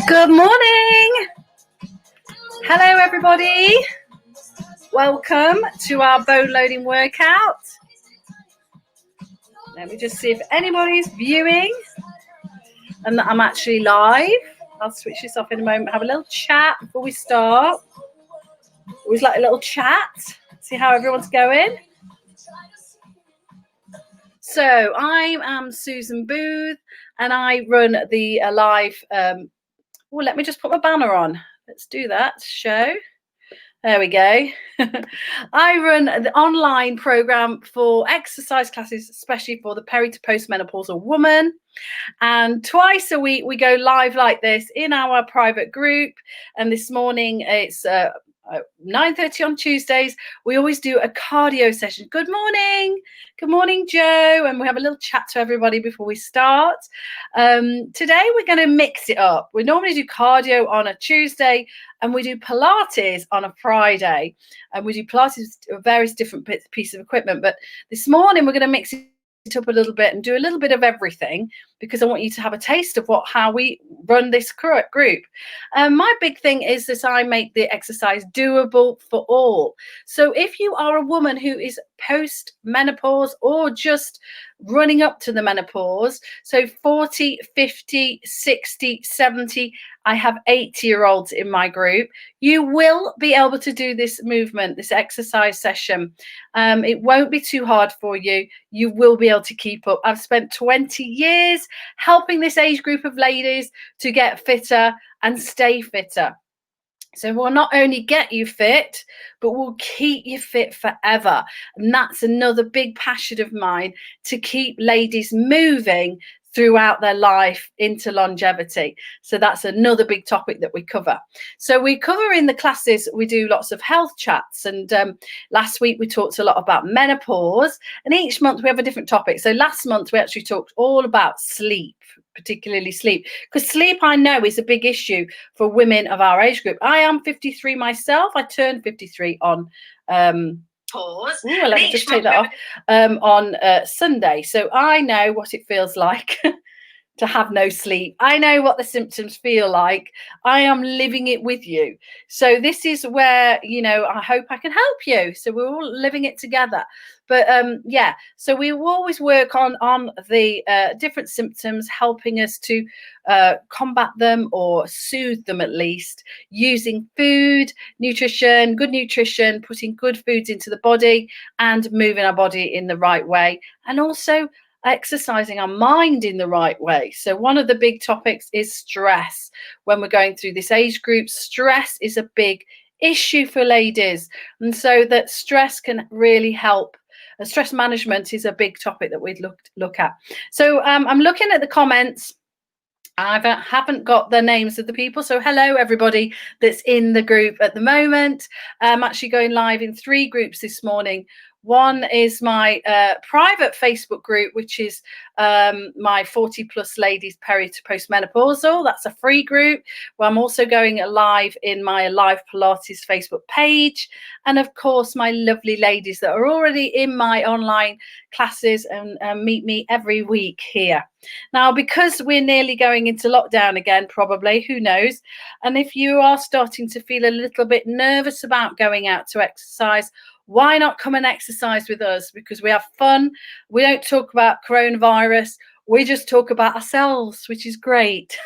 Good morning. Hello, everybody. Welcome to our bone loading workout. Let me just see if anybody's viewing and that I'm actually live. I'll switch this off in a moment. Have a little chat before we start. Always like a little chat. See how everyone's going. So I am Susan Booth and I run the live. Let me just put my banner on. Let's do that. Show. There we go. I run the online program for exercise classes, especially for the peri to postmenopausal woman. And twice a week, we go live like this in our private group. And this morning, it's 9:30 on Tuesdays. We always do a cardio session. Good morning. Good morning, Joe. And we have a little chat to everybody before we start. Today, we're going to mix it up. We normally do cardio on a Tuesday and we do Pilates on a Friday. And we do Pilates with various different pieces of equipment. But this morning, we're going to mix it up a little bit and do a little bit of everything because I want you to have a taste of how we run this group. My big thing is that I make the exercise doable for all. So if you are a woman who is post-menopause or just running up to the menopause, so 40, 50, 60, 70, I have 80-year-olds in my group, you will be able to do this movement, this exercise session. It won't be too hard for you. You will be able to keep up. I've spent 20 years helping this age group of ladies to get fitter and stay fitter. So we'll not only get you fit, but we'll keep you fit forever. And that's another big passion of mine, to keep ladies moving throughout their life into longevity. So that's another big topic that we cover. So we cover in the classes, we do lots of health chats. And last week we talked a lot about menopause, and each month we have a different topic. So last month we actually talked all about sleep, particularly sleep, because sleep, I know, is a big issue for women of our age group. I am 53 myself. I turned 53 on pause. Let me just take that off on Sunday. So I know what it feels like to have no sleep. I know what the symptoms feel like. I am living it with you. So this is where, I hope I can help you. So we're all living it together. But so we will always work on the different symptoms, helping us to combat them or soothe them, at least, using food, nutrition, good nutrition, putting good foods into the body and moving our body in the right way. And also exercising our mind in the right way. So one of the big topics is stress. When we're going through this age group, stress is a big issue for ladies. And so that stress can really help. Stress management is a big topic that we'd look at. So I'm looking at the comments. I haven't got the names of the people. So hello, everybody that's in the group at the moment. I'm actually going live in 3 groups this morning. One is my private Facebook group, which is my 40 plus ladies peri to postmenopausal. That's a free group where I'm also going live in my live Pilates Facebook page. And of course, my lovely ladies that are already in my online classes and meet me every week here. Now, because we're nearly going into lockdown again, probably, who knows? And if you are starting to feel a little bit nervous about going out to exercise, why not come and exercise with us? Because we have fun. We don't talk about coronavirus. We just talk about ourselves, which is great.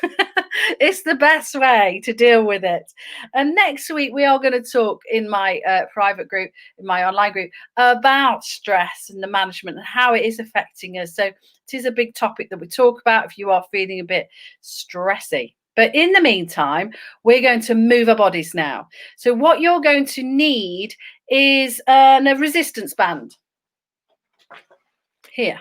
It's the best way to deal with it. And next week, we are going to talk in my private group, in my online group, about stress and the management and how it is affecting us. So it is a big topic that we talk about if you are feeling a bit stressy. But in the meantime, we're going to move our bodies now. So what you're going to need is a resistance band here.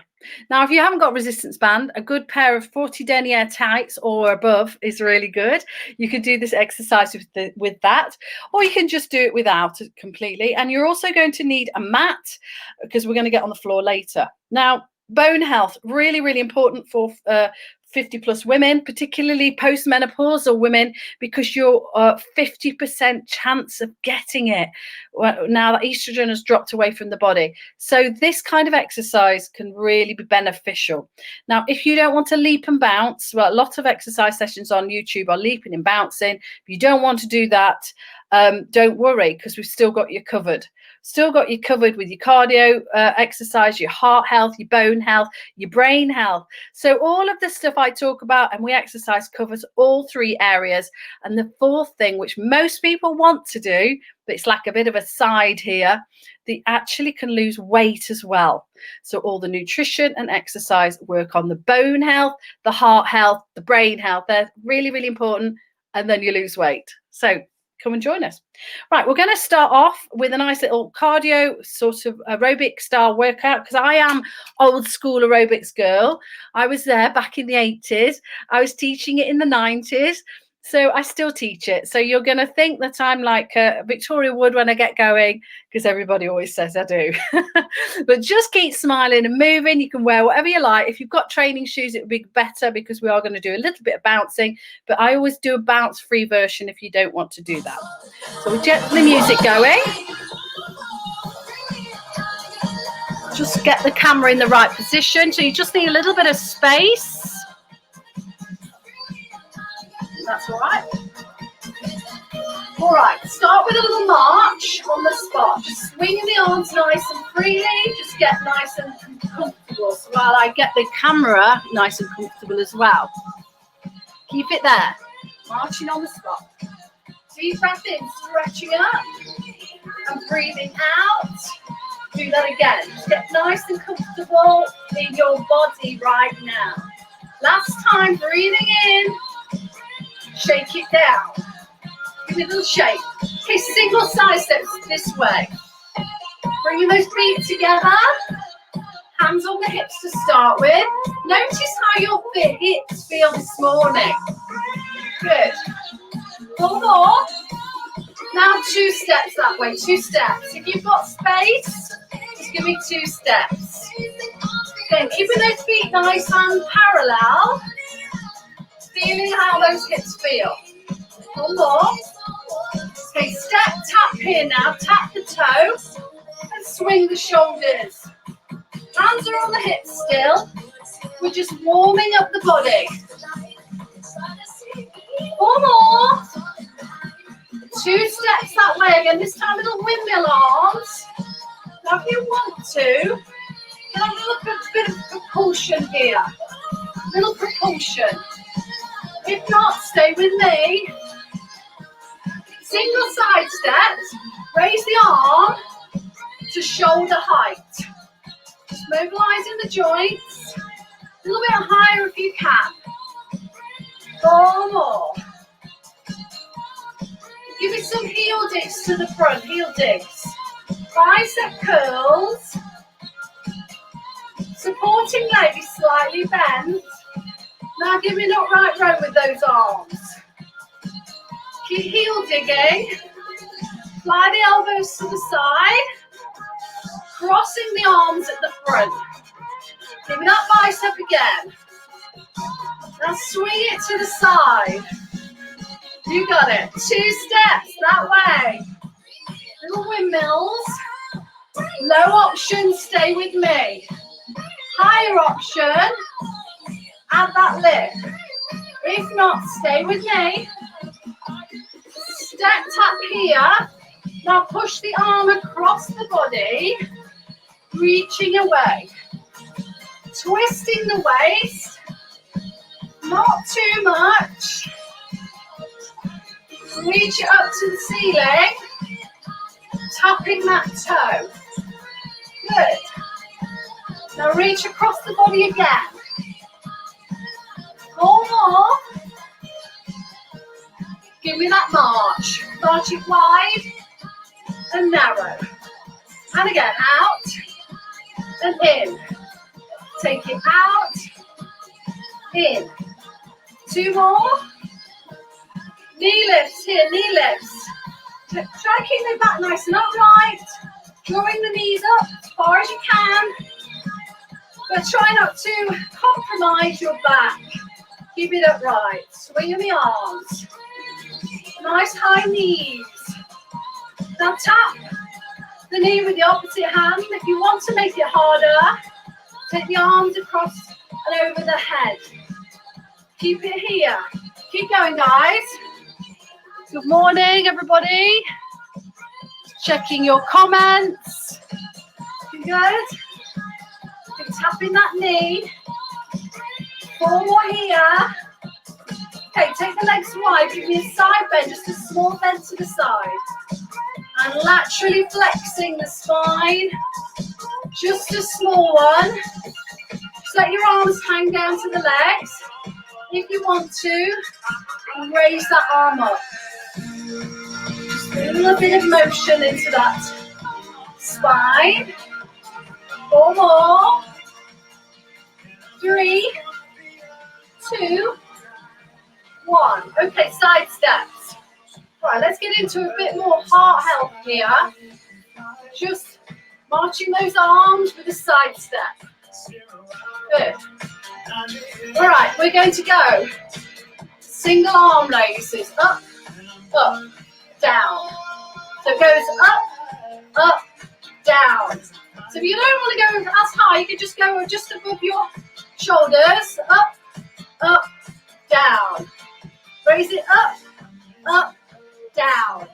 Now, if you haven't got a resistance band, a good pair of 40 denier tights or above is really good. You can do this exercise with that, or you can just do it without it completely. And you're also going to need a mat because we're going to get on the floor later. Now, bone health, really, really important for 50 plus women, particularly postmenopausal women, because you're 50% chance of getting it now that estrogen has dropped away from the body. So this kind of exercise can really be beneficial. Now, if you don't want to leap and bounce, well, a lot of exercise sessions on YouTube are leaping and bouncing. If you don't want to do that, don't worry, because we've still got you covered. Still got you covered with your cardio exercise, your heart health, your bone health, your brain health. So all of the stuff I talk about and we exercise covers all three areas. And the fourth thing, which most people want to do, but it's like a bit of a side here, they actually can lose weight as well. So all the nutrition and exercise work on the bone health, the heart health, the brain health. They're really, really important. And then you lose weight. So come and join us. Right, we're going to start off with a nice little cardio sort of aerobic style workout, because I am old school aerobics girl. I was there back in the 80s. I was teaching it in the 90s. So I still teach it. So you're going to think that I'm like Victoria Wood when I get going, because everybody always says I do. But just keep smiling and moving. You can wear whatever you like. If you've got training shoes, it would be better, because we are going to do a little bit of bouncing. But I always do a bounce-free version if you don't want to do that. So we get the music going. Just get the camera in the right position. So you just need a little bit of space. That's all right. All right, start with a little march on the spot. Just swinging the arms nice and freely. Just get nice and comfortable. So while I get the camera nice and comfortable as well. Keep it there. Marching on the spot. Deep breath in, stretching up. And breathing out. Do that again. Just get nice and comfortable in your body right now. Last time, breathing in. Shake it down. Give it a little shake. Okay, single side steps this way. Bringing those feet together. Hands on the hips to start with. Notice how your hips feel this morning. Good. One more. Now 2 steps that way. 2 steps. If you've got space, just give me 2 steps. Then keeping those feet nice and parallel. Feeling how those hips feel. One more. Okay, step, tap here now. Tap the toe and swing the shoulders. Hands are on the hips still. We're just warming up the body. One more. 2 steps that way again. This time little windmill arms. Now if you want to, get a little bit of propulsion here. Little propulsion. If not, stay with me. Single side steps. Raise the arm to shoulder height. Just mobilizing the joints. A little bit higher if you can. 4 more. Give it some heel digs to the front. Heel digs. Bicep curls. Supporting leg is slightly bent. Now give me an upright row with those arms. Keep heel digging. Fly the elbows to the side. Crossing the arms at the front. Give me that bicep again. Now swing it to the side. You got it. 2 steps that way. Little windmills. Low option, stay with me. Higher option. Add that lift. If not, stay with me. Step tap here. Now push the arm across the body, reaching away. Twisting the waist. Not too much. Reach it up to the ceiling. Tapping that toe. Good. Now reach across the body again. 4 more. Give me that march. March it wide and narrow. And again, out and in. Take it out, in. 2 more. Knee lifts here, knee lifts. Try keeping the back nice and upright. Drawing the knees up as far as you can. But try not to compromise your back. Keep it upright. Swing in the arms. Nice high knees. Now tap the knee with the opposite hand. If you want to make it harder, take the arms across and over the head. Keep it here. Keep going, guys. Good morning, everybody. Checking your comments. Good. Keep tapping that knee. 4 more here. Okay, take the legs wide. Give me a side bend, just a small bend to the side. And laterally flexing the spine. Just a small one. Just let your arms hang down to the legs. If you want to, and raise that arm up. Just a little bit of motion into that spine. 4 more. 3, 2, 1. Okay, side steps. Right, let's get into a bit more heart health here. Just marching those arms with a side step. Good. All right, we're going to go single arm raises. Up, up, down. So it goes up, down. So if you don't want to go as high, you can just go just above your shoulders. Up, down. Raise it up, down.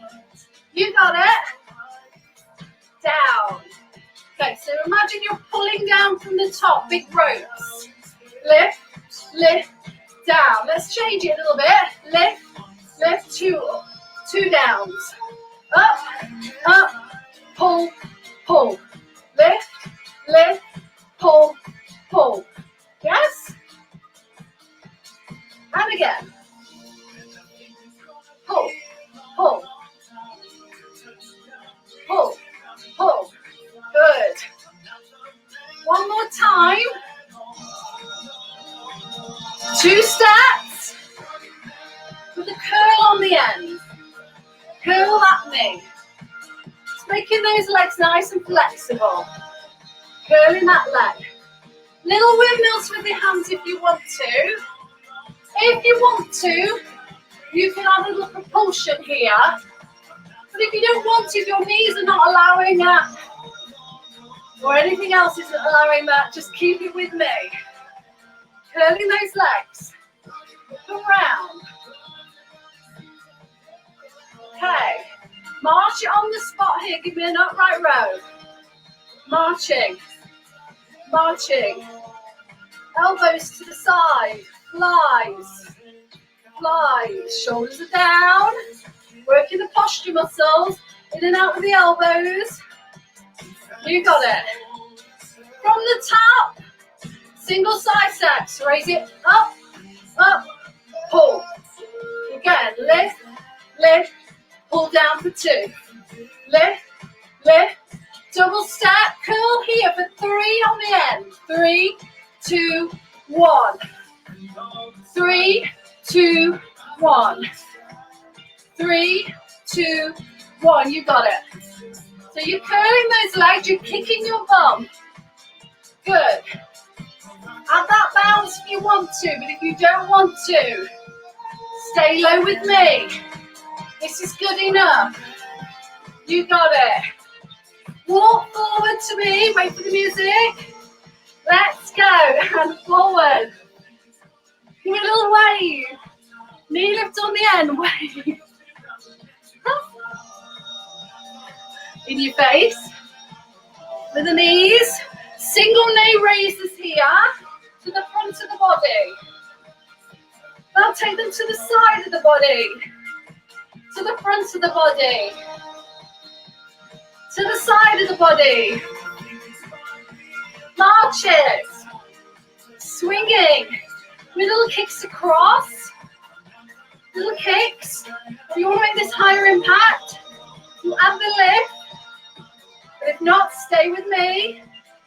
You got it. Down. Okay, so imagine you're pulling down from the top, big ropes. Lift, lift, down. Let's change it a little bit. Lift, lift, 2 downs. Up, pull, pull. Lift, lift, pull, pull. Yes? And again. Pull, pull. Pull, pull. Good. One more time. 2 steps with a curl on the end. Curl that knee. Just making those legs nice and flexible. Curling that leg. Little windmills with your hands if you want to. If you want to, you can add a little propulsion here. But if you don't want to, if your knees are not allowing that, or anything else isn't allowing that, just keep it with me. Curling those legs. Up and round. Okay. March it on the spot here. Give me an upright row. Marching. Marching. Elbows to the side. Flies. Flies. Shoulders are down. Working the posture muscles. In and out with the elbows. You got it. From the top. Single side steps. Raise it up, pull. Again, lift, lift, pull down for 2. Lift, lift, double step, curl here for 3 on the end. 3, 2, 1. 3, 2, 1. 3, 2, 1. You got it. So you're curling those legs, you're kicking your bum. Good. Add that bounce if you want to, but if you don't want to, stay low with me. This is good enough. You got it. Walk forward to me, wait for the music. Let's go, and forward. Give me a little wave. Knee lift on the end, wave. In your face. With the knees. Single knee raises here. To the front of the body. Now take them to the side of the body. To the front of the body. To the side of the body. March it. Swinging. With little kicks across. Little kicks. If you want to make this higher impact, you add the lift. But if not, stay with me.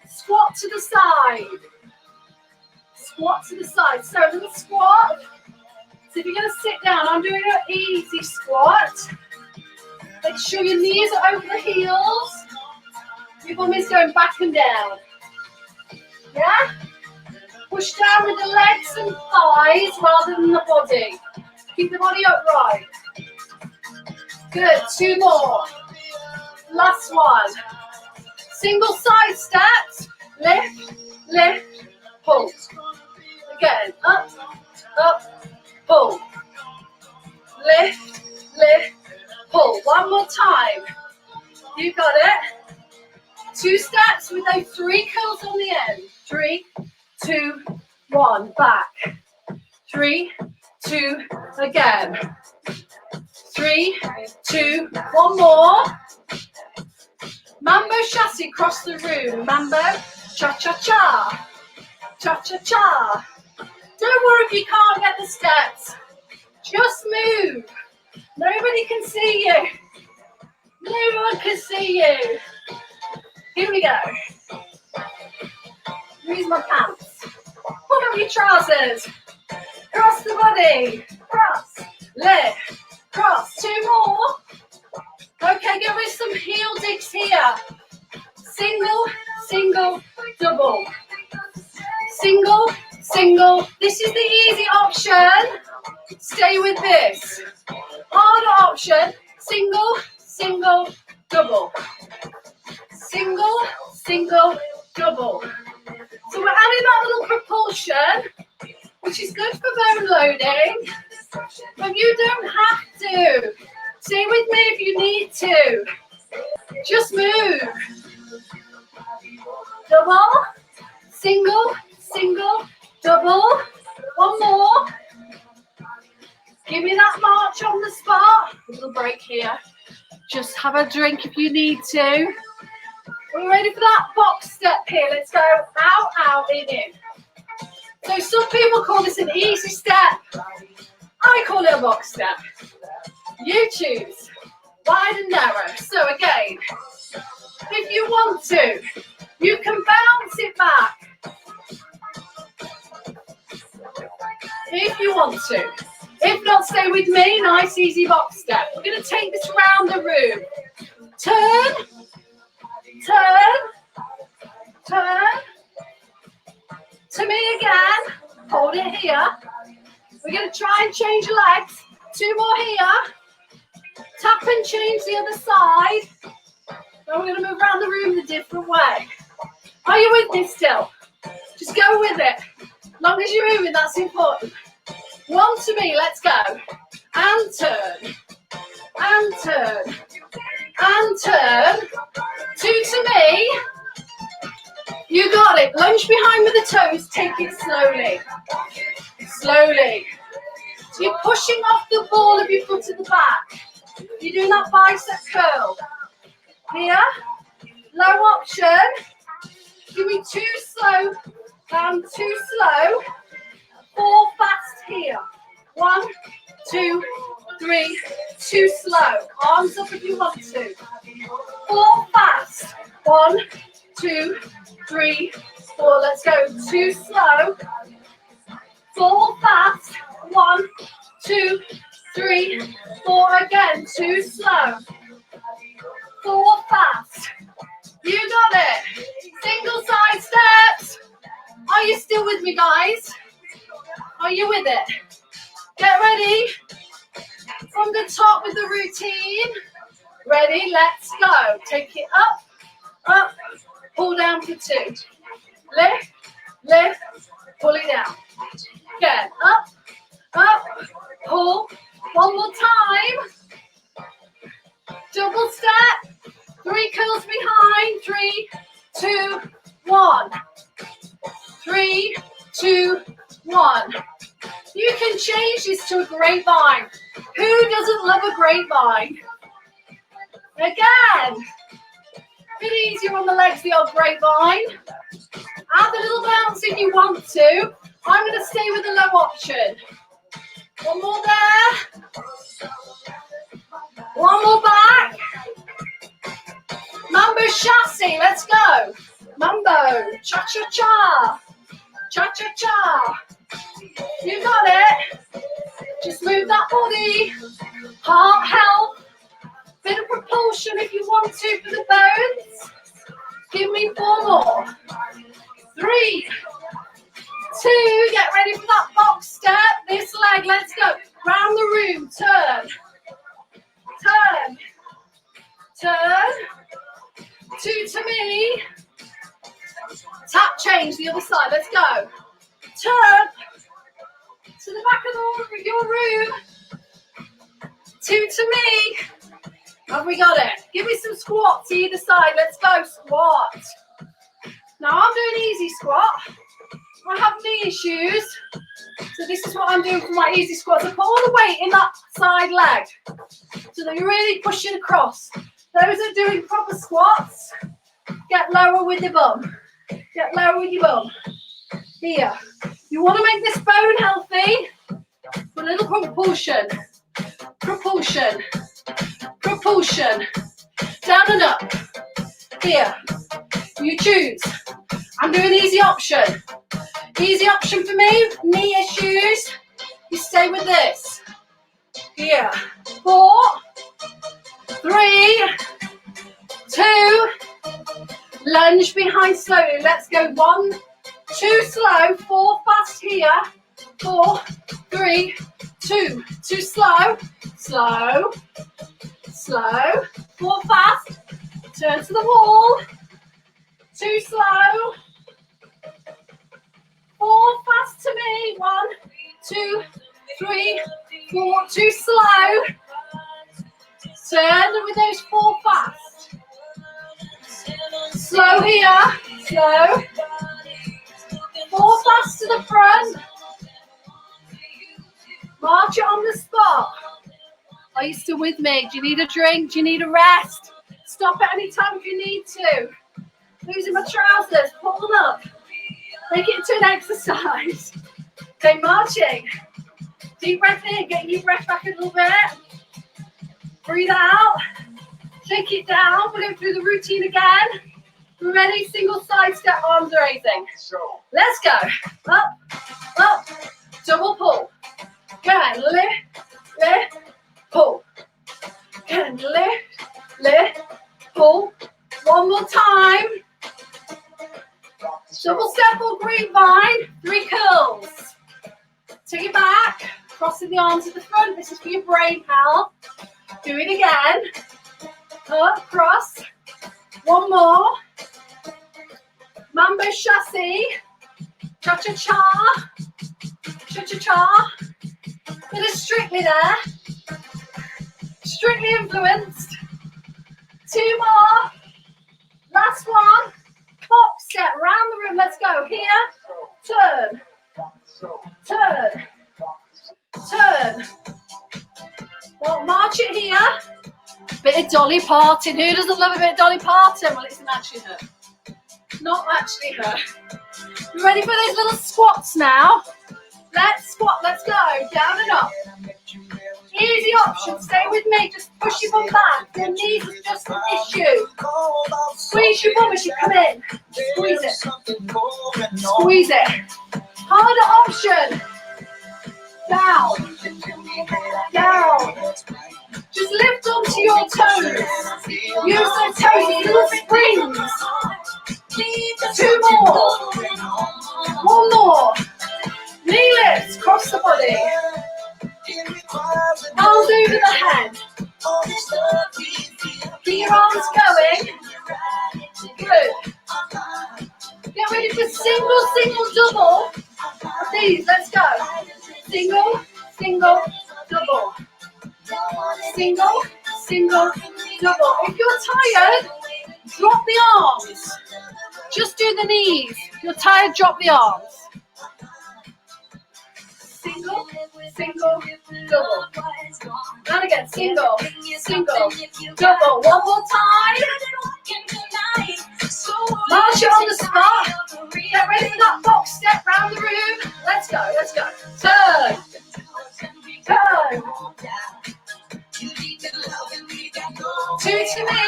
Squat to the side. Squat to the side. So a little squat. So if you're going to sit down, I'm doing an easy squat. Make sure your knees are over the heels. Your bum is going back and down. Yeah? Push down with the legs and thighs rather than the body. Keep the body upright. Good, 2 more. Last one. Single side steps. Lift, lift, pull. Again, up, up, pull. Lift, lift, pull. One more time. You got it. 2 steps with those 3 curls on the end. 3, 2, 1. Back. 3, 2, again. 3, 2, 1 more. Mambo chassis across the room. Mambo, cha-cha-cha. Cha-cha-cha. Don't worry if you can't get the steps. Just move. Nobody can see you. No one can see you. Here we go. Use my pants. Pull up your trousers. Cross the body. Cross. Lift. Cross. 2 more. Okay, get rid of some heel digs here. Single, single, double. Single, single. This is the easy option. Stay with this. Harder option. Single, single, double. Single, single, double. So we're adding that little propulsion, which is good for bone loading, but you don't have to. Stay with me if you need to. Just move. Double, single, single, double. 1 more. Give me that march on the spot. A little break here. Just have a drink if you need to. We're ready for that box step here. Let's go out, out, in. So some people call this an easy step. I call it a box step. You choose. Wide and narrow. So again, if you want to, you can bounce it back. If you want to. If not, stay with me. Nice, easy box step. We're going to take this round the room. Turn, turn, turn. To me again. Hold it here. We're going to try and change legs. 2 more here. Tap and change the other side. Then we're going to move around the room the different way. Are you with me still? Just go with it. As long as you're moving, that's important. 1 to me, let's go. And turn. And turn. And turn. 2 to me. You got it. Lunge behind with the toes. Take it slowly. Slowly. So you're pushing off the ball of your foot at the back. You're doing that bicep curl. Here. Low option. Give me 2 slow. And 2 slow. 4 fast here. 1, 2, 3, 2 slow. Arms up if you want to. 4 fast. 1, 2, 3, 4. Let's go. 2 slow. 4 fast. 1, 2, 3, 4 again. 2 slow. 4 fast. You got it. Single side steps. Are you still with me, guys? Are you with it? Get ready. From the top with the routine. Ready? Let's go. Take it up, up, pull down for 2. Lift, lift, pull it down. Again, up, up, pull. 1 more time. Double step. 3 curls behind. 3, 2, 1. 3, 2, 1. You can change this to a grapevine. Who doesn't love a grapevine? Again. Bit easier on the legs, the old grapevine. Add a little bounce if you want to. I'm going to stay with the low option. 1 more there. 1 more back. Mambo chassis, let's go. Mambo, cha-cha-cha. Cha-cha-cha. You got it. Just move that body. Heart health. Bit of propulsion if you want to for the bones. Give me 4 more. 3, 2. Get ready for that box step. This leg, let's go. Round the room, turn. Turn. Turn. 2 to me. Tap change the other side. Let's go. Turn to the back of your room. 2 to me. Have we got it? Give me some squats either side. Let's go. Squat. Now I'm doing easy squat. I have knee issues. So this is what I'm doing for my easy squats. I put all the weight in that side leg. So that you're really pushing across. Those that are doing proper squats, get lower with the bum. Get lower with your bum. Here. You want to make this bone healthy. Put a little propulsion. Propulsion. Propulsion. Down and up. Here. You choose. I'm doing easy option. Easy option for me. Knee issues. You stay with this. Here. 4, 3, 2. Lunge behind slowly. Let's go. 1, 2 slow. 4 fast here. 4, 3, 2. 2 slow. Slow. Slow. 4 fast. Turn to the wall. 2 slow. 4 fast to me. 1, 2, 3, 4. 2 slow. Turn with those 4 fast. Slow here. Slow. 4 fast to the front. March it on the spot. Are you still with me? Do you need a drink? Do you need a rest? Stop at any time if you need to. Losing my trousers. Pull them up. Make it into an exercise. Okay, marching. Deep breath in. Get your breath back a little bit. Breathe out. Shake it down. We're going through the routine again. We're ready. Single side step, arms raising. Let's go. Up, up. Double pull. Good. Lift, lift, pull. Good. Lift, lift, pull. One more time. Double step or grapevine. 3 curls. Take it back. Crossing the arms at the front. This is for your brain health. Do it again. Up, cross. One more. Mambo chassis. Cha-cha-cha. Cha-cha-cha. Bit of Strictly there. Strictly influenced. 2 more. Last one. Box step round the room. Let's go. Here. Turn. Turn. Turn. Well, march it here. Bit of Dolly Parton. Who doesn't love a bit of Dolly Parton? Well, it's actually her. Not actually her. You ready for those little squats now? Let's squat. Let's go. Down and up. Easy option. Stay with me. Just push your bum back. Your knees is just an issue. Squeeze your bum as you come in. Squeeze it. Squeeze it. Harder option. Down. Down. Just lift onto your toes. Use those toes as little springs. 2 more. 1 more. Knee lifts. Cross the body. Arms over the head. Keep your arms going. Good. Get ready for single, single, double. Of these, let's go. Single, single, double. Single, single, double. If you're tired, drop the arms. Just do the knees. If you're tired, drop the arms. Single, single, double. And again, single, single, double. One more time. March it on the spot. Get ready for that box step round the room. Let's go, let's go. Turn. Turn. 2 to me.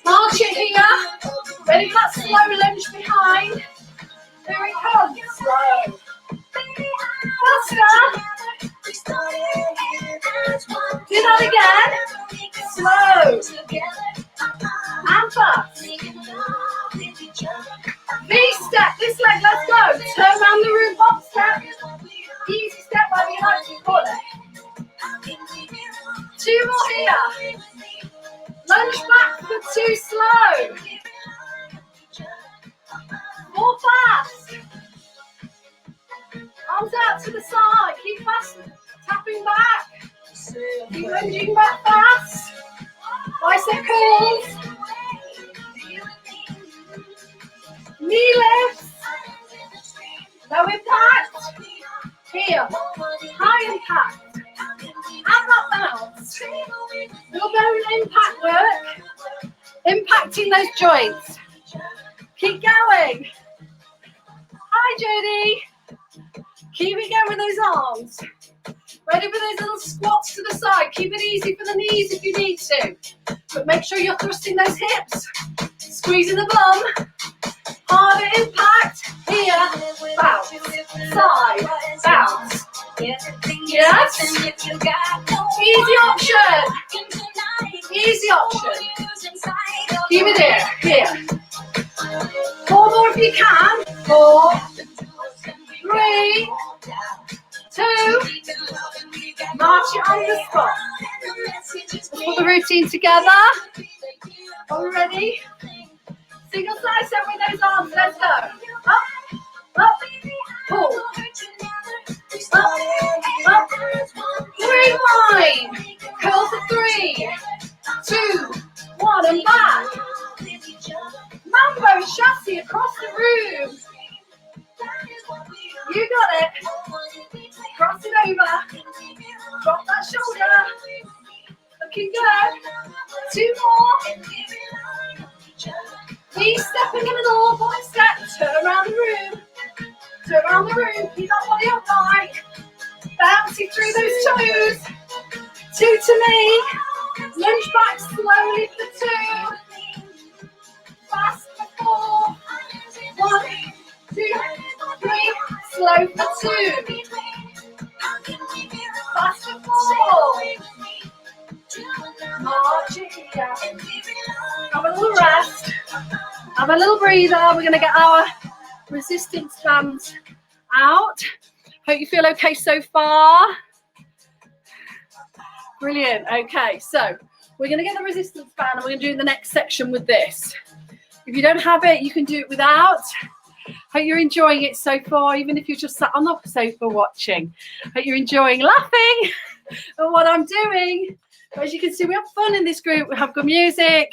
March it here. Ready for that slow lunge behind. Here it comes. Slow. Faster. Do that again. Slow. And fast. V-step. This 2 more here. Lunge back for 2 slow. 4 fast. Arms out to the side. Keep fast. Tapping back. Keep lunging back fast. Bicep curls. Knee lifts. Low impact. Here. High impact. And that bounce. Little bone impact work. Impacting those joints. Keep going. Hi, Judy. Keep it going with those arms. Ready for those little squats to the side. Keep it easy for the knees if you need to. But make sure you're thrusting those hips. Squeezing the bum. Harder impact. Here. Bounce. Side. Bounce. Yes. Easy option. Easy option. Keep it here. 4 more if you can. 4, 3, 2. March it on the spot. Let's put the routine together. Are we ready? Single side step with those arms. Let's go. Up, pull. Up. Rewind. Curl for 3, 2, 1, and back. Mambo chassis across the room. You got it. Cross it over. Drop that shoulder. Looking good. 2 more. Keep stepping a little. 1 step. Turn around the room. Turn around the room. Keep that body upright. Bouncing through those toes. 2 to me. Lunge back slowly for 2. Fast for 4. 1, 2, 3. Slow for 2. Fast for 4. March it here. Have a little rest. Have a little breather. We're going to get our resistance bands out. Hope you feel okay so far. Brilliant. Okay, so we're going to get the resistance band and we're going to do the next section with this. If you don't have it, you can do it without. Hope you're enjoying it so far, even if you're just sat on the sofa watching. Hope you're enjoying laughing at what I'm doing. As you can see, we have fun in this group. We have good music.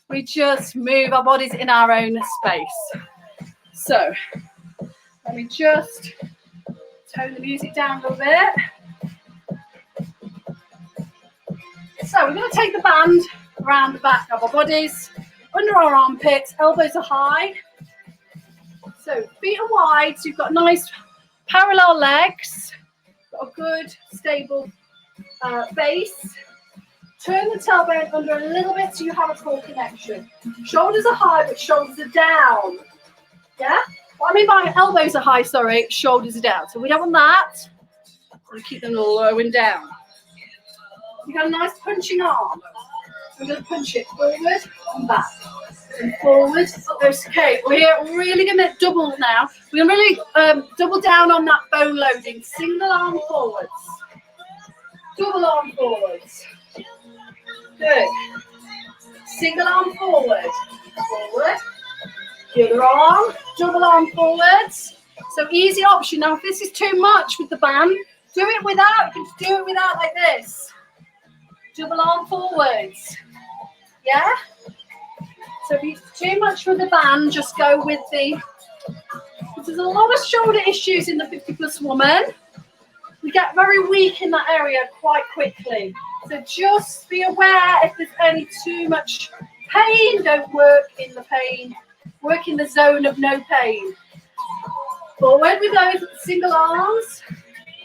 We just move our bodies in our own space. So let me just tone the music down a little bit. So we're going to take the band around the back of our bodies, under our armpits, elbows are high. So feet are wide, so you've got nice parallel legs, got a good stable base. Turn the tailbone under a little bit so you have a core connection. Shoulders are high, but shoulders are down. Yeah? What I mean by elbows are high, sorry, shoulders are down. So we don't want that. We keep them low and down. You got a nice punching arm. I'm going to punch it forward and back. And forward. Okay, we're really going to double now. We're going to really double down on that bone loading. Single arm forwards. Double arm forwards. Good. Single arm forward. Forward. The other arm. Double arm forwards. So easy option. Now if this is too much with the band, do it without. You can do it without like this. Double arm forwards. Yeah? So if it's too much for the band, just go with the... There's a lot of shoulder issues in the 50+ woman. We get very weak in that area quite quickly. So just be aware if there's any too much pain, don't work in the pain. Work in the zone of no pain. Forward we go with single arms.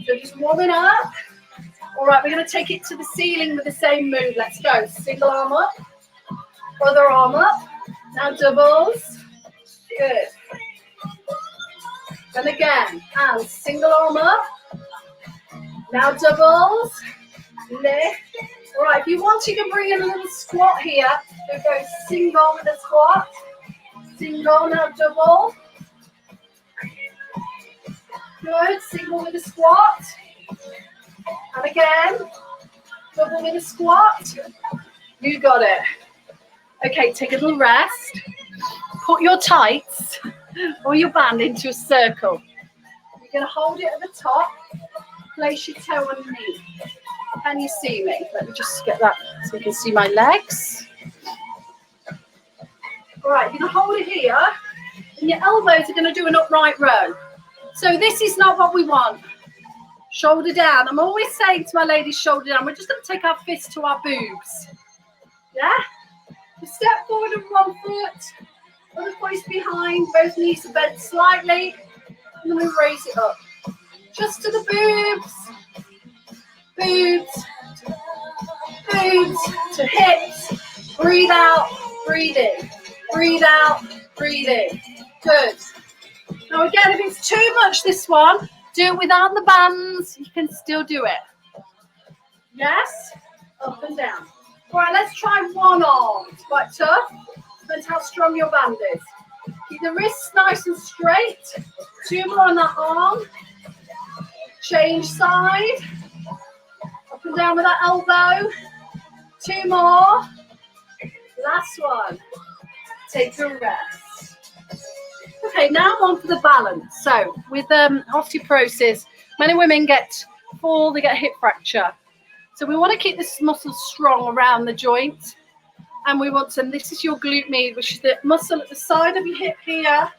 So just warming up. All right, we're going to take it to the ceiling with the same move. Let's go. Single arm up. Other arm up. Now doubles. Good. And again. And single arm up. Now doubles. Lift. All right, if you want, you can bring in a little squat here. So go single with a squat. Single, now double. Good. Single with a squat. And again. Double with a squat. You got it. Okay, take a little rest. Put your tights or your band into a circle. You're going to hold it at the top. Place your toe underneath. Can you see me? Let me just get that so you can see my legs. All right, you're going to hold it here. And your elbows are going to do an upright row. So this is not what we want. Shoulder down. I'm always saying to my ladies, shoulder down. We're just going to take our fist to our boobs. Yeah? We step forward with one foot. Other foot is behind. Both knees are bent slightly. And then we raise it up. Just to the boobs. Boobs. Boobs to hips. Breathe out. Breathe in. Breathe out. Breathe in. Good. Now again, if it's too much, this one, do it without the bands. You can still do it. Yes? Up and down. All right, let's try one arm. It's quite tough. Depends how strong your band is. Keep the wrists nice and straight. 2 more on that arm. Change side. Up and down with that elbow. 2 more. Last one. Take a rest. Okay, now on for the balance. So with osteoporosis, many women fall, they get a hip fracture. So we want to keep this muscle strong around the joint. And we want to, and this is your glute med, which is the muscle at the side of your hip here.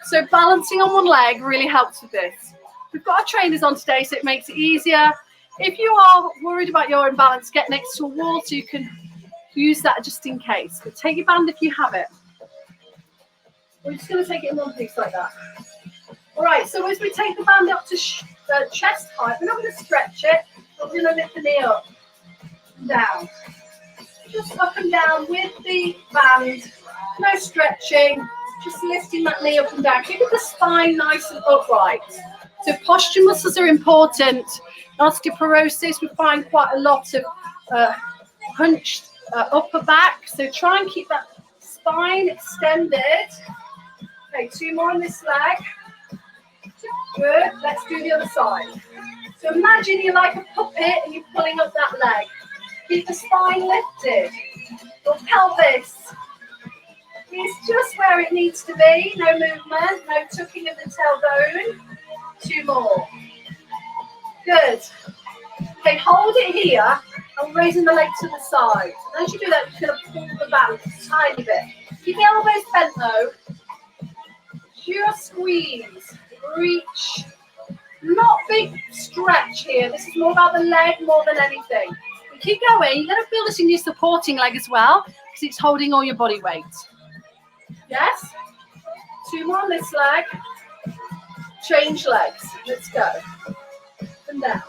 So balancing on one leg really helps with this. We've got our trainers on today, so it makes it easier. If you are worried about your imbalance, get next to a wall so you can use that just in case. But take your band if you have it. We're just going to take it in one piece like that. All right, so as we take the band up to chest height, we're not going to stretch it, but we're going to lift the knee up and down. Just up and down with the band, no stretching, just lifting that knee up and down, keeping the spine nice and upright. So posture muscles are important. In osteoporosis, we find quite a lot of hunched upper back, so try and keep that spine extended. Okay, 2 more on this leg. Good, let's do the other side. So imagine you're like a puppet and you're pulling up that leg. Keep the spine lifted. Your pelvis is just where it needs to be. No movement, no tucking of the tailbone. 2 more. Good. Okay, hold it here and raising the leg to the side. And as you do that, you're going to pull the band a tiny bit. Keep the elbows bent though. Just squeeze. Reach. Not big stretch here. This is more about the leg more than anything. Keep going. You're going to feel this in your supporting leg as well because it's holding all your body weight. Yes? 2 more on this leg. Change legs. Let's go. Up and down.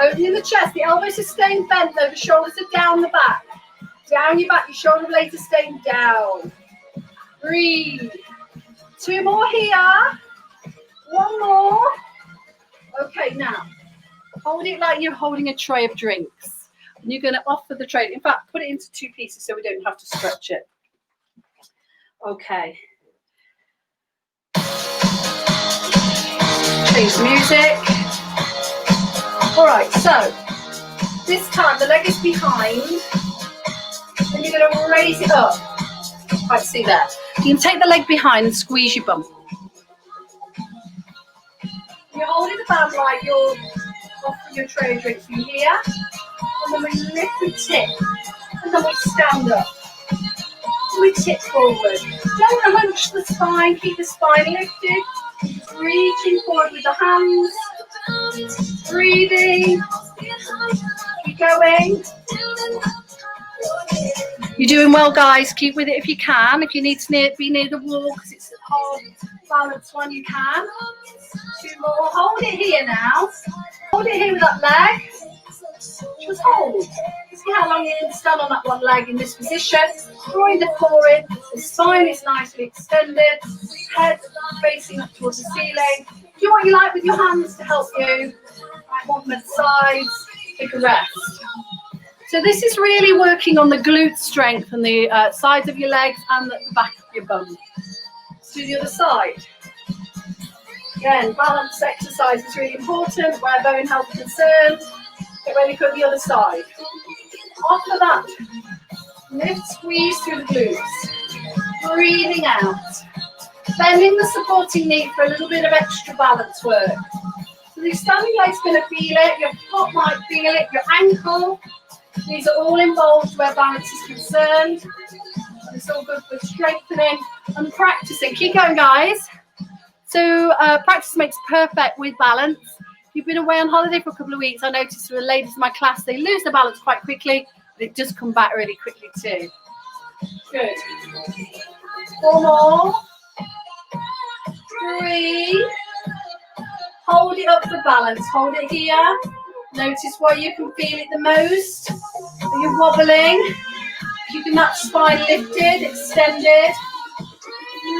Opening the chest. The elbows are staying bent though. The shoulders are down the back. Down your back. Your shoulder blades are staying down. Breathe. 2 more here. 1 more. Okay, now. Hold it like you're holding a tray of drinks. And you're going to offer the tray. In fact, put it into 2 pieces so we don't have to stretch it. Okay. Change the music. All right, so this time the leg is behind. And you're going to raise it up. Right, see there. You can take the leg behind and squeeze your bum. You're holding the band like you're offering your tray of drinks from here. And then we lift, we tip. And then we stand up. And we tip forward. Don't hunch the spine, keep the spine lifted. Reaching forward with the hands. Breathing. Keep going. You're doing well, guys. Keep with it if you can. If you need to be near the wall because it's a hard balance one, you can. 2 more. Hold it here now. Hold it here with that leg. Just hold. See how long you can stand on that one leg in this position. Drawing the core in. The spine is nicely extended. Head facing up towards the ceiling. Do what you like with your hands to help you. Right, movement sides. Take a rest. So this is really working on the glute strength and the sides of your legs and the back of your bum. Let's do the other side. Again, balance exercise is really important where bone health is concerned. Get ready for the other side. After that, lift, squeeze through the glutes. Breathing out. Bending the supporting knee for a little bit of extra balance work. So the standing leg's going to feel it, your foot might feel it, your ankle. These are all involved where balance is concerned. It's all good for strengthening and practicing. Keep going, guys. So practice makes perfect with balance. If you've been away on holiday for a couple of weeks, I noticed with the ladies in my class, they lose their balance quite quickly, but it does come back really quickly too. Good. 4 more. 3. Hold it up for balance. Hold it here. Notice where you can feel it the most. Are you wobbling? Keeping that spine lifted, extended.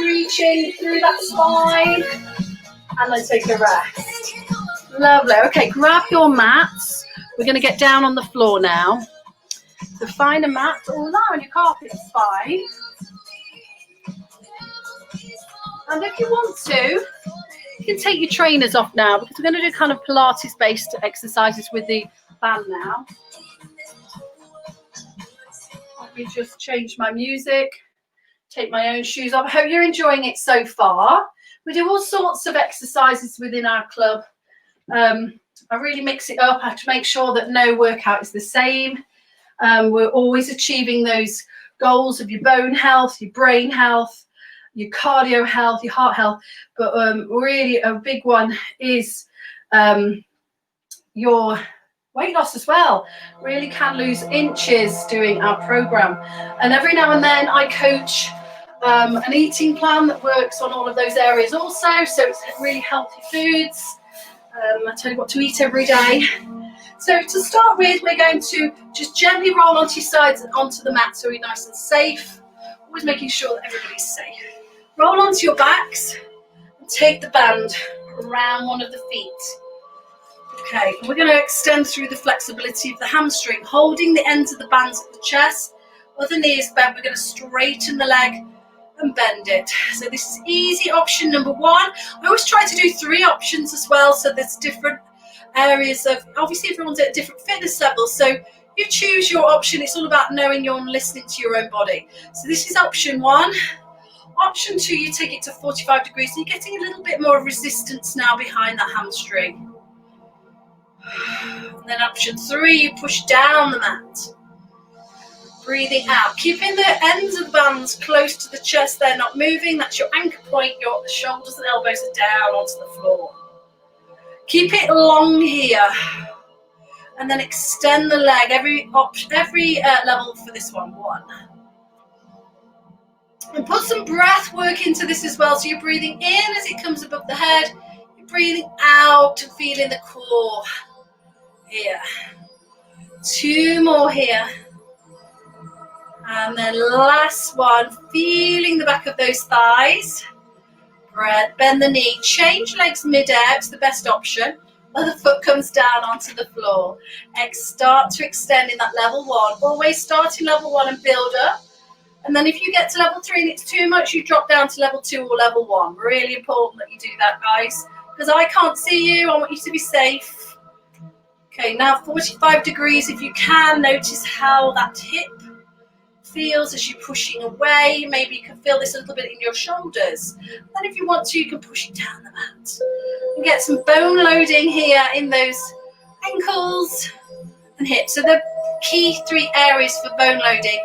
Reaching through that spine. And then take a rest. Lovely. Okay, grab your mats. We're going to get down on the floor now. So find a mat or lie on your carpet is fine. And if you want to, you can take your trainers off now because we're going to do kind of Pilates-based exercises with the band now. Let me just change my music, take my own shoes off. I hope you're enjoying it so far. We do all sorts of exercises within our club. I really mix it up. I have to make sure that no workout is the same. We're always achieving those goals of your bone health, your brain health, your cardio health, your heart health. But really a big one is your weight loss as well. Really can lose inches doing our program. And every now and then I coach an eating plan that works on all of those areas also. So it's really healthy foods. I tell you what to eat every day. So to start with, we're going to just gently roll onto your sides and onto the mat so we're nice and safe. Always making sure that everybody's safe. Roll onto your backs and take the band around one of the feet. Okay, we're going to extend through the flexibility of the hamstring, holding the ends of the bands at the chest. Other knee is bent. We're going to straighten the leg and bend it. So this is easy option number 1. I always try to do 3 options as well, so there's different areas of, obviously everyone's at a different fitness level, so you choose your option. It's all about knowing you're listening to your own body. So this is option 1. Option 2, you take it to 45 degrees, so you're getting a little bit more resistance now behind that hamstring. And then option 3, you push down the mat. Breathing out, keeping the ends of the bands close to the chest. They're not moving. That's your anchor point. Your shoulders and elbows are down onto the floor. Keep it long here. And then extend the leg. Every level for this one. 1. And put some breath work into this as well. So you're breathing in as it comes above the head. You're breathing out and feeling the core. Here. 2 more here. And then last one, feeling the back of those thighs. Bend the knee, change legs mid-air, it's the best option. Other foot comes down onto the floor. Start to extend in that level 1. Always start in level 1 and build up. And then if you get to level 3 and it's too much, you drop down to level 2 or level 1. Really important that you do that, guys, because I can't see you. I want you to be safe. Okay, now 45 degrees if you can. Notice how that hip feels as you're pushing away. Maybe you can feel this a little bit in your shoulders. Then if you want to, you can push it down the mat. And get some bone loading here in those ankles and hips. So the key 3 areas for bone loading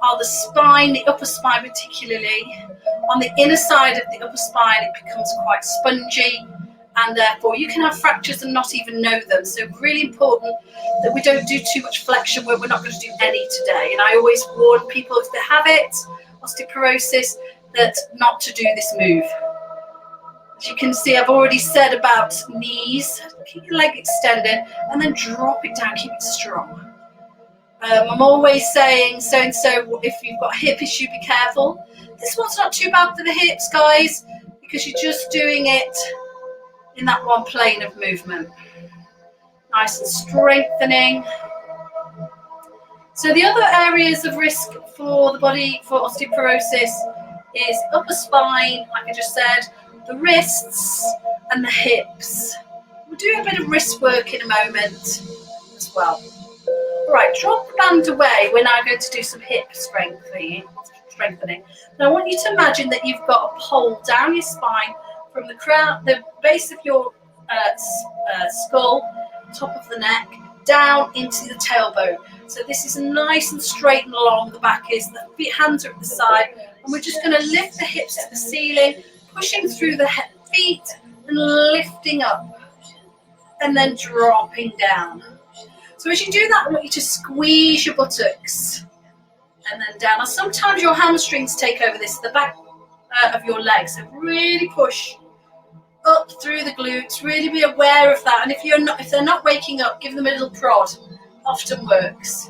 are the spine, the upper spine particularly. On the inner side of the upper spine, it becomes quite spongy, and therefore you can have fractures and not even know them. So really important that we don't do too much flexion work. We're not going to do any today. And I always warn people if they have it, osteoporosis, that not to do this move. As you can see, I've already said about knees. Keep your leg extended and then drop it down, keep it strong. I'm always saying, so-and-so, if you've got a hip issue, be careful. This one's not too bad for the hips, guys, because you're just doing it in that one plane of movement. Nice and strengthening. So the other areas of risk for the body for osteoporosis is upper spine, like I just said, the wrists and the hips. We'll do a bit of wrist work in a moment as well. All right, drop the band away. We're now going to do some hip strengthening. Now I want you to imagine that you've got a pole down your spine from the crown, the base of your skull, top of the neck, down into the tailbone. So this is nice and straight and long. The back is, the hands are at the side, and we're just going to lift the hips to the ceiling, pushing through the feet and lifting up, and then dropping down. So as you do that, I want you to squeeze your buttocks and then down. Now sometimes your hamstrings take over this, the back of your legs. So really push up through the glutes. Really be aware of that. And if they're not waking up, give them a little prod. Often works.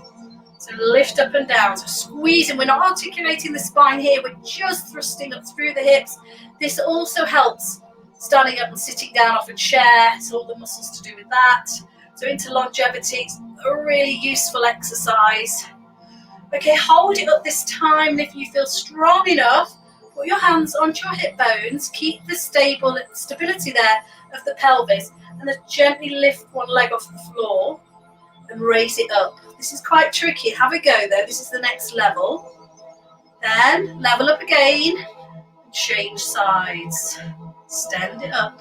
So lift up and down. So squeezing. We're not articulating the spine here. We're just thrusting up through the hips. This also helps standing up and sitting down off a chair. It's all the muscles to do with that. So into longevity, it's a really useful exercise. Okay, hold it up this time, and if you feel strong enough, put your hands onto your hip bones, keep the stability there of the pelvis, and then gently lift one leg off the floor and raise it up. This is quite tricky. Have a go though. This is the next level. Then level up again, change sides, stand it up,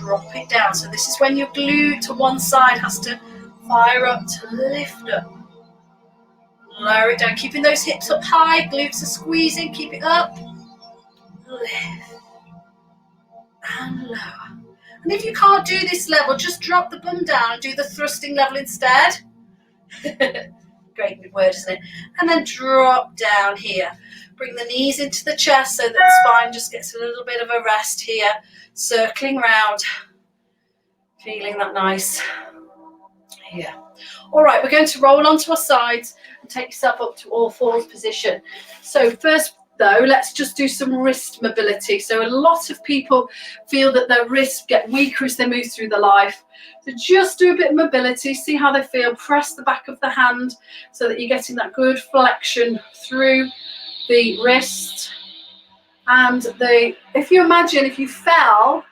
drop it down. So this is when your glute to one side has to fire up to lift up. Lower it down, keeping those hips up high, glutes are squeezing, keep it up, lift, and lower. And if you can't do this level, just drop the bum down and do the thrusting level instead. Great big word, isn't it? And then drop down here. Bring the knees into the chest so that the spine just gets a little bit of a rest here. Circling round, feeling that nice here. All right, we're going to roll onto our sides and take yourself up to all fours position. So first though, let's just do some wrist mobility. So a lot of people feel that their wrists get weaker as they move through their life. So just do a bit of mobility, see how they feel. Press the back of the hand so that you're getting that good flexion through the wrist. And if you imagine, if you fell,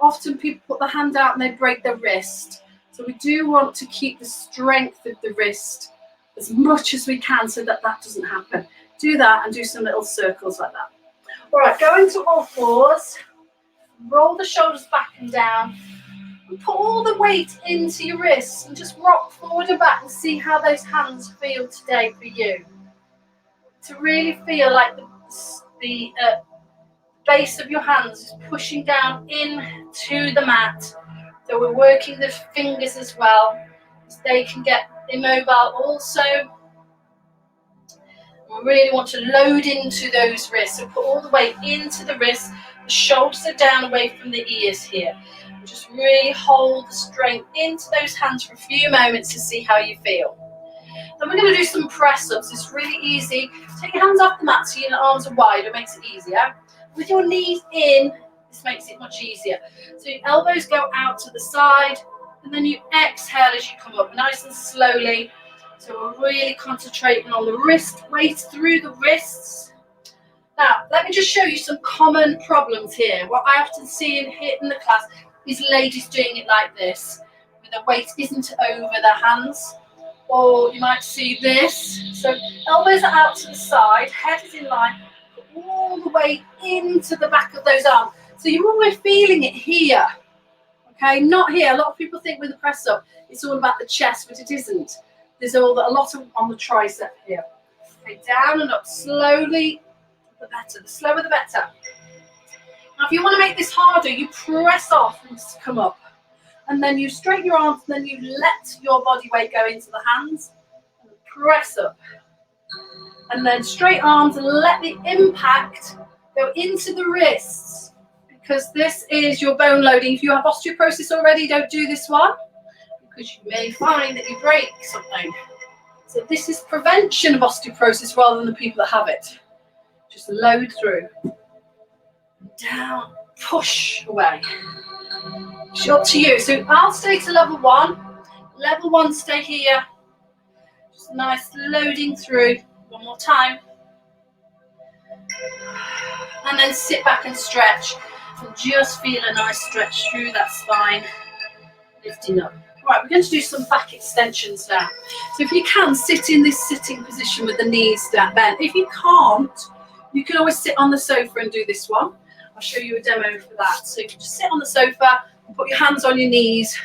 often people put the hand out and they break their wrist. So we do want to keep the strength of the wrist as much as we can so that that doesn't happen. Do that and do some little circles like that. All right, go into all fours. Roll the shoulders back and down. And put all the weight into your wrists and just rock forward and back and see how those hands feel today for you. To really feel like the base of your hands is pushing down into the mat. So we're working the fingers as well, so they can get immobile also. We really want to load into those wrists. So put all the weight into the wrists. The shoulders are down away from the ears here. And just really hold the strength into those hands for a few moments to see how you feel. Then we're going to do some press-ups. It's really easy. Take your hands off the mat so your arms are wide. It makes it easier. With your knees in, this makes it much easier. So your elbows go out to the side, and then you exhale as you come up, nice and slowly. So we're really concentrating on the wrist, weight through the wrists. Now, let me just show you some common problems here. What I often see in the class is ladies doing it like this, where the weight isn't over their hands. Or you might see this. So elbows are out to the side, head is in line, put all the way into the back of those arms. So you're always feeling it here, okay? Not here. A lot of people think with the press up, it's all about the chest, but it isn't. There's a lot on the tricep here. Okay, down and up slowly, the better. The slower, the better. Now, if you want to make this harder, you press off and come up. And then you straighten your arms, and then you let your body weight go into the hands. And press up. And then straight arms and let the impact go into the wrists. Because this is your bone loading. If you have osteoporosis already, don't do this one. Because you may find that you break something. So this is prevention of osteoporosis rather than the people that have it. Just load through. Down. Push away. It's up to you. So I'll stay to level 1. Level 1, stay here. Just nice loading through. One more time. And then sit back and stretch. And just feel a nice stretch through that spine. Lifting up. Right, we're going to do some back extensions now. So if you can, sit in this sitting position with the knees down bent. If you can't, you can always sit on the sofa and do this one. I'll show you a demo for that. So you can just sit on the sofa and put your hands on your knees.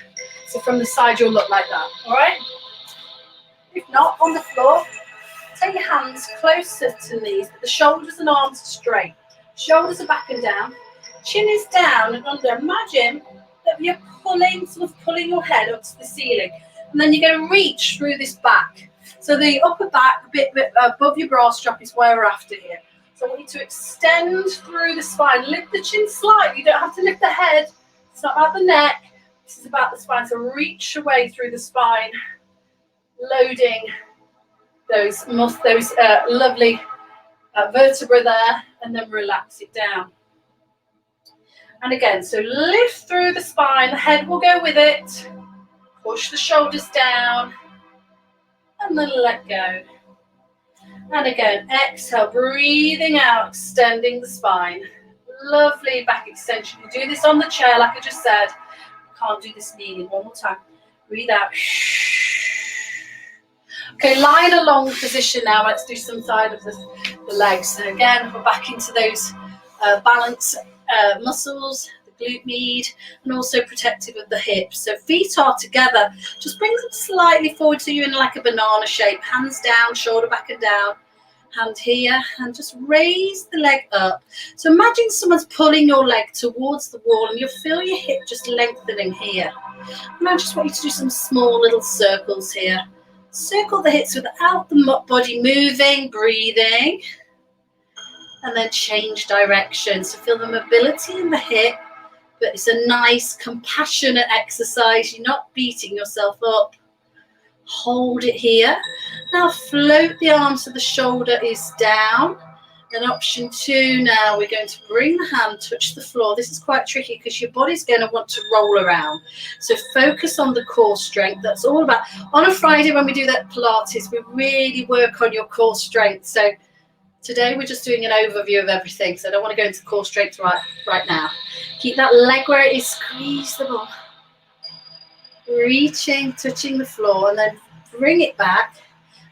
So from the side, you'll look like that, all right? If not, on the floor, take your hands closer to the knees, but the shoulders and arms are straight. Shoulders are back and down. Chin is down and under. Imagine that you're sort of pulling your head up to the ceiling. And then you're going to reach through this back. So the upper back, a bit above your bra strap is where we're after here. So I want you to extend through the spine. Lift the chin slightly. You don't have to lift the head. It's not about the neck. This is about the spine. So reach away through the spine, loading those lovely vertebrae there, and then relax it down. And again, so lift through the spine, the head will go with it. Push the shoulders down, and then let go. And again, exhale, breathing out, extending the spine. Lovely back extension. You do this on the chair, like I just said. Can't do this kneeling. One more time. Breathe out. Okay, lying a long position now. Let's do some side of the legs. So again, we're back into those balance muscles, the glute med, and also protective of the hips. So feet are together. Just bring them slightly forward so you're in like a banana shape. Hands down, shoulder back and down. Hand here, and just raise the leg up. So imagine someone's pulling your leg towards the wall, and you'll feel your hip just lengthening here. And I just want you to do some small little circles here. Circle the hips without the body moving, breathing, and then change direction. So feel the mobility in the hip, but it's a nice, compassionate exercise. You're not beating yourself up. Hold it here. Now float the arm so the shoulder is down. And option 2 now, we're going to bring the hand, touch the floor. This is quite tricky because your body's going to want to roll around. So focus on the core strength. That's all about. On a Friday when we do that Pilates, we really work on your core strength. So today we're just doing an overview of everything. So I don't want to go into core strength right now. Keep that leg where it is. Squeeze the ball. Reaching, touching the floor, and then bring it back.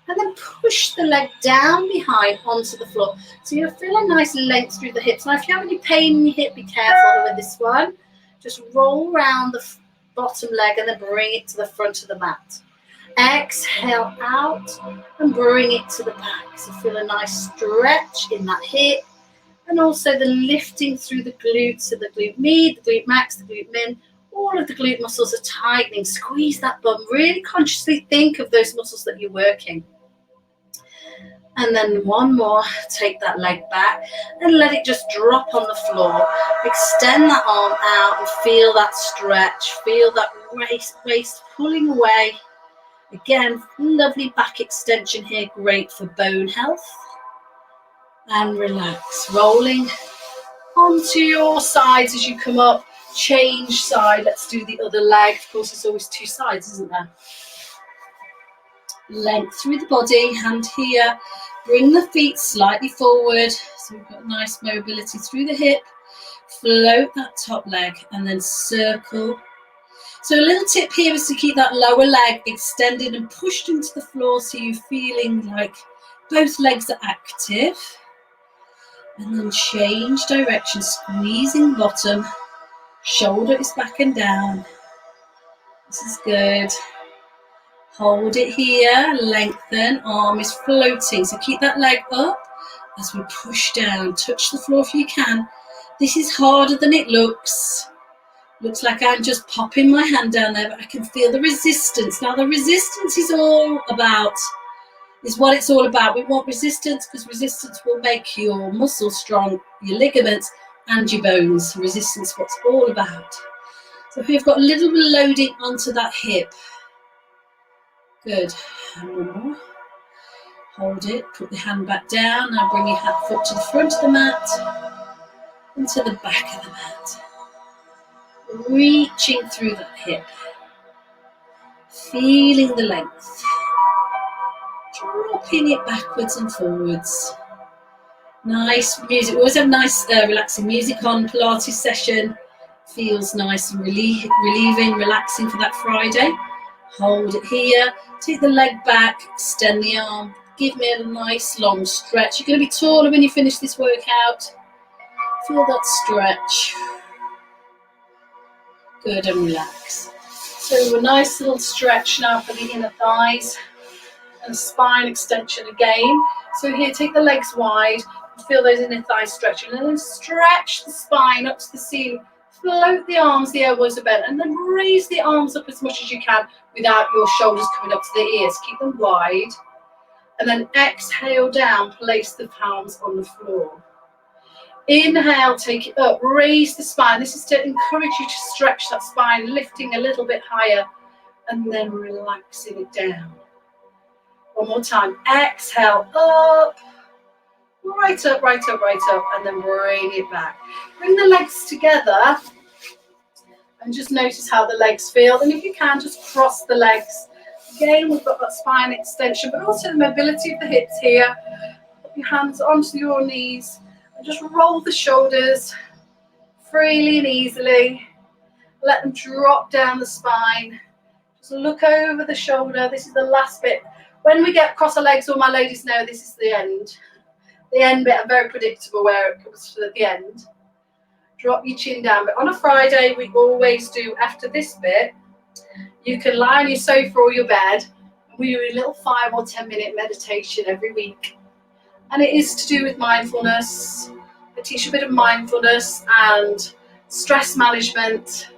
And then push the leg down behind onto the floor. So you'll feel a nice length through the hips. Now, if you have any pain in your hip, be careful with this one. Just roll around the bottom leg and then bring it to the front of the mat. Exhale out and bring it to the back. So feel a nice stretch in that hip. And also the lifting through the glutes, so the glute med, the glute max, the glute min. All of the glute muscles are tightening. Squeeze that bum. Really consciously think of those muscles that you're working. And then one more. Take that leg back and let it just drop on the floor. Extend that arm out and feel that stretch. Feel that waist pulling away. Again, lovely back extension here. Great for bone health. And relax. Rolling onto your sides as you come up. Change side. Let's do the other leg. Of course, there's always 2 sides, isn't there? Length through the body, hand here. Bring the feet slightly forward. So we've got nice mobility through the hip. Float that top leg and then circle. So a little tip here is to keep that lower leg extended and pushed into the floor so you're feeling like both legs are active. And then change direction, squeezing bottom. Shoulder is back and down. This is good. Hold it here, lengthen, arm is floating. So keep that leg up as we push down. Touch the floor if you can. This is harder than it looks. Looks like I'm just popping my hand down there, but I can feel the resistance. Now the resistance is what it's all about. We want resistance because resistance will make your muscles strong, your ligaments, and your bones. Resistance is what's all about. So if we've got a little bit of loading onto that hip. Good. And one more. Hold it. Put the hand back down. Now bring your foot to the front of the mat and to the back of the mat. Reaching through the hip. Feeling the length. Dropping it backwards and forwards. Nice music. We always have nice relaxing music on. Pilates session feels nice and relieving, relaxing for that Friday. Hold it here, take the leg back, extend the arm, give me a nice long stretch. You're going to be taller when you finish this workout. Feel that stretch. Good, and relax. So a nice little stretch now for the inner thighs and spine extension again. So here, take the legs wide, feel those inner thighs stretching, and then stretch the spine up to the ceiling. Float the arms, the elbows are bent, and then raise the arms up as much as you can without your shoulders coming up to the ears. Keep them wide. And then exhale down, place the palms on the floor. Inhale, take it up, raise the spine. This is to encourage you to stretch that spine, lifting a little bit higher, and then relaxing it down. One more time. Exhale, up, right up, right up, right up, and then bring it back. Bring the legs together and just notice how the legs feel. And if you can, just cross the legs. Again, we've got that spine extension, but also the mobility of the hips here. Put your hands onto your knees and just roll the shoulders freely and easily. Let them drop down the spine. Just look over the shoulder. This is the last bit. When we get across the legs, all my ladies know this is the end. The end bit, I'm very predictable where it comes to the end. Drop your chin down. But on a Friday, we always do, after this bit, you can lie on your sofa or your bed. We do a little 5 or 10 minute meditation every week. And it is to do with mindfulness. I teach a bit of mindfulness and stress management.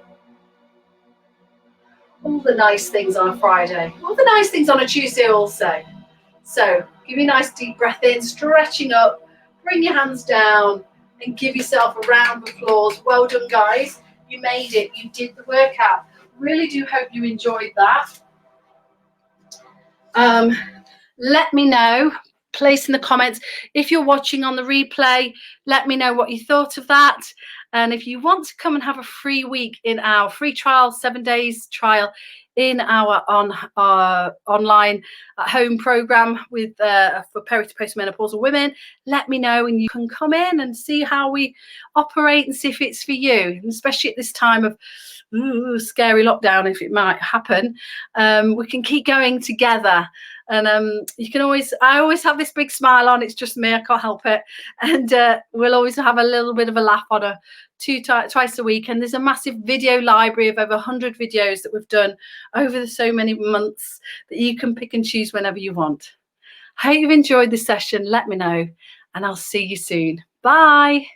All the nice things on a Friday. All the nice things on a Tuesday also. So give me a nice deep breath in, stretching up, bring your hands down and give yourself a round of applause. Well done, guys. You made it. You did the workout. Really do hope you enjoyed that. Let me know. Place in the comments. If you're watching on the replay, let me know what you thought of that. And if you want to come and have a free week in our free trial, 7 days trial in our online at home program with for peri to postmenopausal women, let me know and you can come in and see how we operate and see if it's for you. And especially at this time of scary lockdown, if it might happen, we can keep going together. And you can I always have this big smile on. It's just me, I can't help it. And we'll always have a little bit of a laugh on twice a week. And there's a massive video library of over 100 videos that we've done over so many months that you can pick and choose whenever you want. I hope you've enjoyed this session. Let me know, and I'll see you soon. Bye.